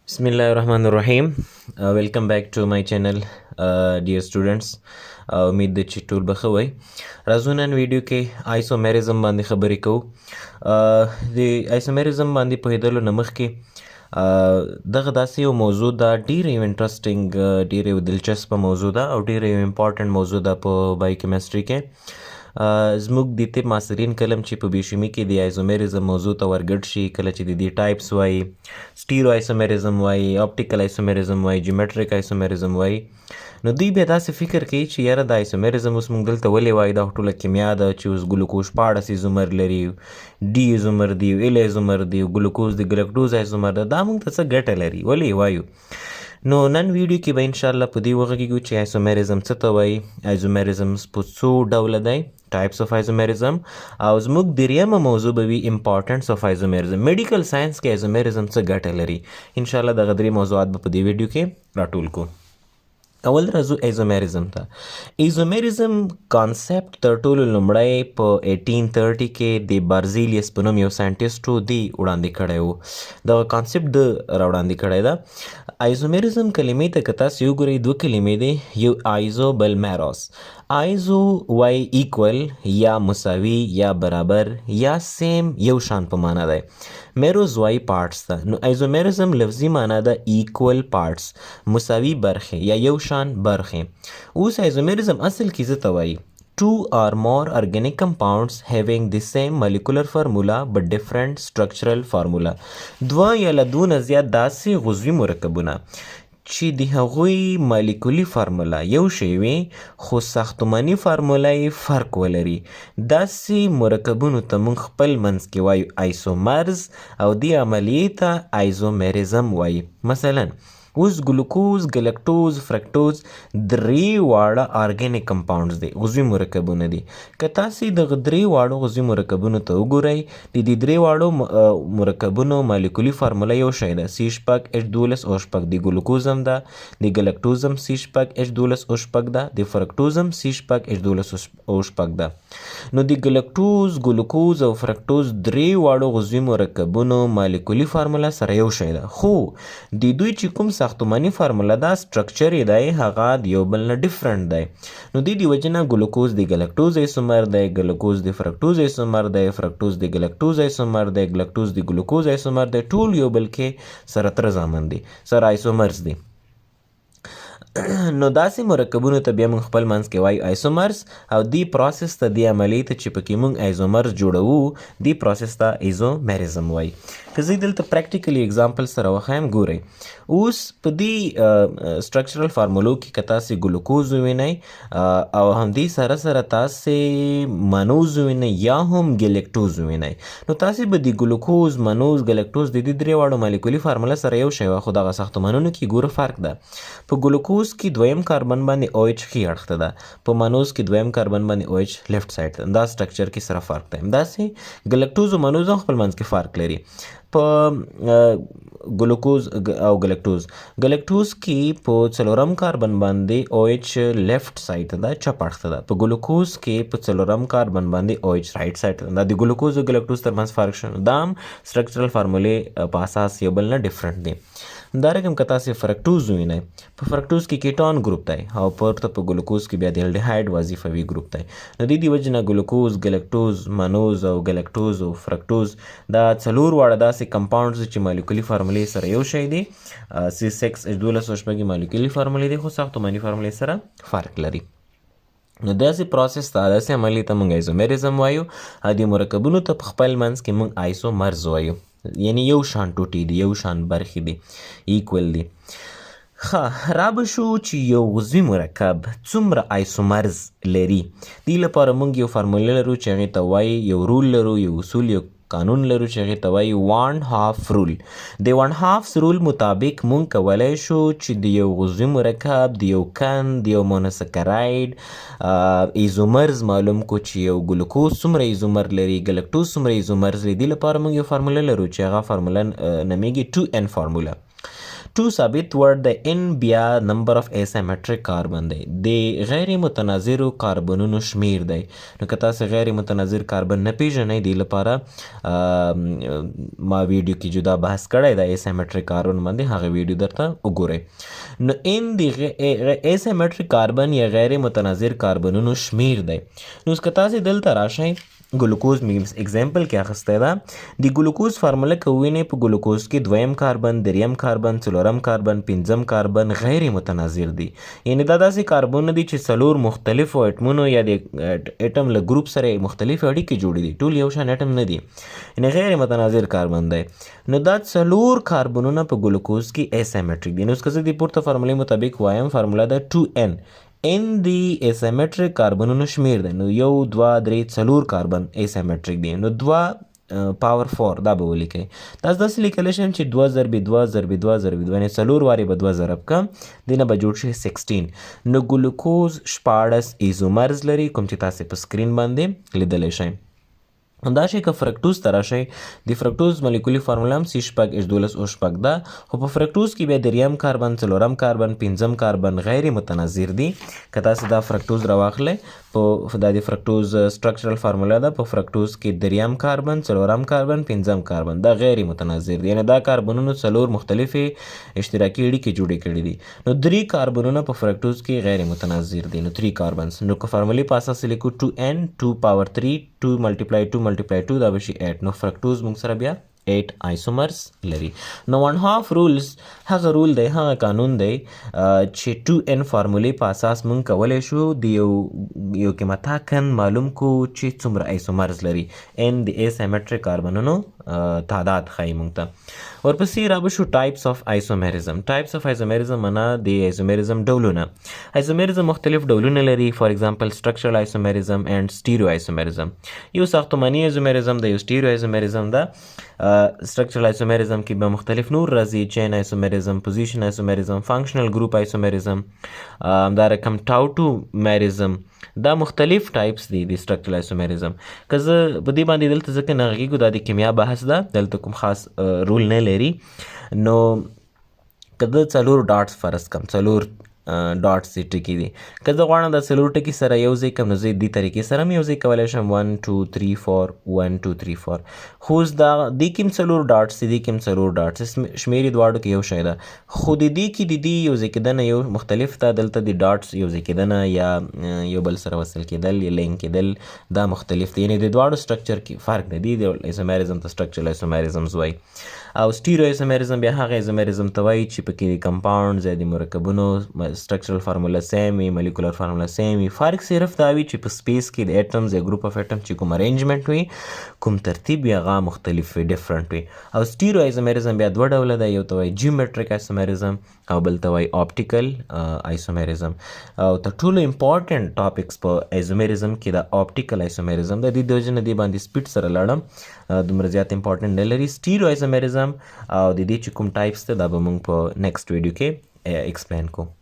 Bismillah ar-Rahman ar-Rahim. Welcome back to my channel, dear students. امید ده چې ټول به ښه وئ. راځو نن ویډیو کې آیسومریزم باندې خبرې کوو. د آیسومریزم باندې پوهېدلو نه مخکې دغه داسې یو موضوع ده، ډېره یو انټرسټینګ، ډېره یو دلچسپه موضوع ده او ډېره یو امپارټنټ موضوع ده په بایوکیمسټري کې. زموږ د طب ماسرین کلم چې په بیوشیمي کې د آیزومریزم موضوع ته ورګډ شي، کله چې د دې ټایپس وایي، سټیرو آیسومریزم وایي، اپټیکل آیسومریزم وایي، جیومټریک آیسومریزم وایي، نو دوی بیا داسې فکر کوي چې یاره د آیسومریزم اوس موږ دلته ولې وایو، دا ټوله کیمیا ده چې اوس ګلوکوز 14 ایزومر لري، ډي ایزومر دی، ایل ایزومر دی، ګلوکوز د ګلکټوز ایزومر ده، دا موږ ته څه ګټه لري، ولې یې وایو. نو نن ویډیو کې به انشاءالله په دې وغږیږو چې آیسومریزم څه ته وایي، آیزومریزمز په څو ډوله دی، ټایپس اف آیزومریزم، او زموږ دریمه موضوع به وي امپارټنس اف آیزومریزم. میډیکل ساینس کې آیزومریزم څه ګټه لري، انشاءالله دغه درې موضوعات به په دې ویډیو کې راټول کړو. اول راځو ایزومریزم ته. ایزومریزم کانسپټ تر ټولو لومړی په 1830 کې د بارزیلیس په نوم یو ساینټیسټو دی وړاندې کړی و. دغه کانسپټ د راوړاندې کړی ده. ایزومریزم کلمې ته که تاسې وګورئ، دوه کلمې دی، یو آیزو بل میروس. آیزو وای ایکول یا مساوي یا برابر یا سیم، یو شان په معنا دی. میروز وای پارټس ته. نو ایزومریزم لفظي معنا ده ایکول پارټس، مساوي برخې یا یو شان برخې. اوس ایزومریزم اصل کې څه ته وایي؟ Two or more organic compounds having the same molecular formula but different structural formula. دوه یا له دونه زیات داسې غذوي مرکبونه چې د هغوی مالیکولي فارمولا یو شی وي خو ساختماني فارمولا یې فرق ولري، داسې مرکبونو ته موږ خپل منځ کې وایو آیسومرز، او دې عملیې ته آیزومریزم وایي. مثلا اوس ګلوکوز، ګلکټوز، فرکټوز درې واړه ارګینیک کمپاونډز دي، غذوي مرکبونه دي. که تاسې دغه درې واړو غذوي مرکبونو ته وګورئ، د دې درې واړو مرکبونو مالیکولي فارموله یو شی ده، C6H12O6، د ګلوکوز هم ده، د ګلکټوز هم C6H12O6 ده، د فرکټوز هم C6H12O6 ده. نو د ګلکټوز، ګلوکوز او فرکټوز درې واړو غذوي مرکبونو مالیکولي فارموله سره یو شی ده، خو د دوی چې کوم ساختماني فارموله ده، سټرکچر یې دی، هغه د یو بل نه ډیفرنٹ دی. نو د وجې نه ګلوکوز د ګلکټوز ایسومر دی، ګلوکوز د فرکټوز ایسومر دی، فرکټوز د ګلکټوز ایسومر دی، ګلکټوز د ګلوکوز ایسومر دی، ټول یو بل کې سره تر زامن دي، سره آیسومرز دي. نو داسې مرکبونو ته بیا موږ خپل منځ کې وایو آیسومرز، او دې پروسس ته، دې عملیې ته چې پکې موږ آیزومرز جوړوو، دې پروسس ته ایزومریزم وایي. که زه دلته پریکټیکلی اگزامپل سره وښیم، ګورئ اوس په دې سټرکچرل فارمولو کې که تاسې ګلوکوز ووینئ او همدې سره سره تاسې منوز ووینئ یا هم ګلکټوز ووینئ، نو تاسې به د ګلوکوز، منوز، ګلکټوز د دې درې واړو مالیکولي فارموله سره یو شی وه، خو دغه ساختمانونو کې ګوره فرق ده. په ګلوکوز کې دویم کاربن باندې او ایچ ښي اړخ ته ده، په منوز کې دویم کاربن باندې او ایچ لیفت سایډ ته، دا سټرکچر کې سره فرق دی. داسې ګلکټوز او منوز هم خپل منځ کې فرق لري. په ګلوکوز او ګلکټوز کې په څلورم کاربن باندې او ایچ لیفت سایډ ته ده، چپ اړخ ته ده. په ګلوکوز کې په څلورم کاربن باندې او ایچ رایټ سایډ ته ده. دا د ګلوکوز او ګلکټوز ترمنځ فرق شو، دا هم سټرکچرل فارمولې په اساس یو بل نه ډیفرنٹ دی. دا رقم که تاسې فرکټوز ووینئ، په فرکټوز کې کیټون ګروپ دی، او پورته په ګلوکوز کې بیا د الډیهایډ وظیفوي ګروپ دی. نو د دې وجې نه ګلوکوز، ګلکټوز، منوز او ګلکټوز او فرکټوز دا څلور واړه داسې کمپاونډز چې مالیکولي فارمولې سره یو شی دي، C6H12O6 مالیکولي فارمولې دي، خو ساختماني فارمولې سره فرق لري. نو داسې پروسس ته، داسې عملیې ته موږ ایزومریزم وایو، او دې مرکبونو ته په خپل منځ کې موږ آیسومرز وایو، یعنی یو شان ټوټې دي، یو شان برخې دي، ایکول دي. ښه، را به شو چې یو عضوي مرکب څومره آیسومرز لري. دې لپاره موږ یو فارموله لرو چې هغې ته وایي، یو رول لرو، یو اصول، یو قانون لرو چې هغې ته وایي وانټ هاف رول. د وانټ هاف رول مطابق موږ کولی شو چې د یو عضوي مرکب، د یو کند، د یو مونوسکرایډ ایزومرز معلوم کو، چې یو ګلوکوز څومره ایزومر لري، ګلکټوز څومره ایزومرز لري. دې لپاره موږ یو فارموله لرو چې هغه فارموله نومیږي 2N فارموله. 2 ثابت ورډ د ان بیا نمبر اف اسیمیټریک کاربن دی د غیر متناظرو کاربنونو شمیر دی. نو که تاسو غیر متناظر کاربن نه پیژنئ دی لپاره ما ویډیو کې جدا بحث کړی د اسیمیټریک کاربن باندې، هغه ویډیو درته وګورئ. نو ان د اسیمیټریک کاربن یا غیر متناظر کاربنونو شمیر دی. نو اوس که تاسو دلته راشئ ګلوکوز میمز اگزامپل کې اخیستی ده. د ګلوکوز فارموله که ووینئ په ګلوکوز کې دویم کاربن، دریم کاربن، څلورم کاربن، پنځم کاربن غیر متناظر دي. یعنې دا داسې کاربنونه دي چې څلور مختلفو اټمونو یا د اټم له ګروپ سره مختلفې اړیکې جوړې دي، ټول یو شان اټم نه دي، یعنې غیر متناظر کاربن دی. نو دا څلور کاربنونه په ګلوکوز کې اسیمیټریک دي. نو اوس که زه د پورته فارمولې مطابق وایم، فارموله ده 2n. ان دی اسیمیټریک کاربنونو شمیر دی. نو 1 2 3 4 کاربن اسیمیټریک دي. نو 2 پاور 4 دا به ولیکئ. تاسو داسې لیکلی شم چې 2 ضرب 2 ضرب 2 ضرب 2 یعنې 4 وارې به 2 ضرب کړم، دې نه به جوړ شي 16. نو ګلوکوز 14 ایزومرز لري، کوم چې تاسې په سکرین باندې لیدلی شئ. دا شی که فرکټوز ته راشئ، د فرکټوز مالیکولي فارموله هم C12H12O ده، خو په فرکټوز کې بیا دریم کاربن، څلورم کاربن، پنځم کاربن غیر متناظر دي. که تاسو دا فرکټوز راواخلئ، په دا د فرکټوز سټرکچرل فارموله ده، په فرکټوز کې دریم کاربن، څلورم کاربن، پنځم کاربن دا غیر متناظر دي، یعنې دا کاربنونو څلور مختلفې اشتراکي اړیکې جوړې کړي دي. نو 3 کاربنونه په فرکټوز کې غیر متناظر دي. نو 3 کاربنز. نو که فارمولې په اساس لیکو 2n 2 پاور 3 2 ملټیپلای 2 ملټیپلای 2 دا به شي 8. نو فرکټوز موږ سره بیا 8 آیسومرز لري. نو 1/2 رولز هغه رول دی، هغه قانون دی چې 2n فارمولې په اساس موږ کولی شو د یو کې متاکن معلوم کو چې څومره آیسومرز لري. n د اسیمیټریک کاربنونو تعداد ښایي موږ ته. ورپسې را به شو ټایپس اف آیسومریزم. ټایپس اف آیسومریزم معنا د آیسومریزم ډولونه. آیسومریزم مختلف ډولونه لري. فار ایگزامپل سټرکچرل آیسومریزم اینڈ سټیریو آیسومریزم. یو ساختماني آیسومریزم ده، یو سټیریو آیسومریزم ده. سټرکچرل آیسومریزم کې به مختلف نور راځي، چین آیسومریزم، پوزیشن آیسومریزم، فانکشنل ګروپ آیسومریزم، دا رقم ټاوټو میریزم. دا مختلف ټایپس دي د سټرکچرل آیسومریزم. که زه په دې باندې دلته ځکه نه غږیږو، دا د کیمیا بحث ده، دلته کوم خاص رول نه لري. نو که زه 4 ډاټس فرض کړم، 4 ډاټس یې ټکي دي، که زه غواړم دا 4 ټکي سره یو ځای کړم، نو زه دې طریقې سره هم یو ځای کولی شم 1 2 3 4 1 2 3 4. خو اوس دا دې کې هم 4 ډاټس دي، دې کې هم 4 ډاټس، شمیر یې دواړو کې یو شی ده، خو د دې کې د دې یو ځای کېدنه یو مختلف ده. دلته د ډاټس یو ځای کېدنه یا یو بل سره وصل کېدل یا لینک کېدل دا مختلف دي، یعنې د دواړو سټرکچر کې فرق دی. د ایزومریزم ته سټرکچرل ایزومریزمز وایي. او سټیریو ایزومریزم بیا هغه ایزومریزم ته وایي چې پکې د کمپاونډز یا د مرکبونو سټرکچرل فارموله سیم وي، مالیکولر فارموله سیم وي. فرق صرف دا وي چې په سپیس کې د اټمز یا ګروپ اف اټم چې کوم ارینجمنټ وي، کوم ترتیب وي، هغه مختلف وي، ډفرنټ وي. او سټیریو ایزومریزم بیا 2 ډوله ده، یو ته وایي جیومټریک ایزومریزم او بل ته وایي اپټیکل ایزومریزم. او تر ټولو امپورټنټ ټاپکس په ایزومریزم کې د اپټیکل ایزومریزم د دې د وجې نه دې باندې سپیډ سره لاړم، دومره زیات امپورټنټ نه لري. سټیریو ایزومریزم او د دې چې کوم ټایپس ته دا به موږ په نیکسټ ویډیو کې ایکسپلین کوو.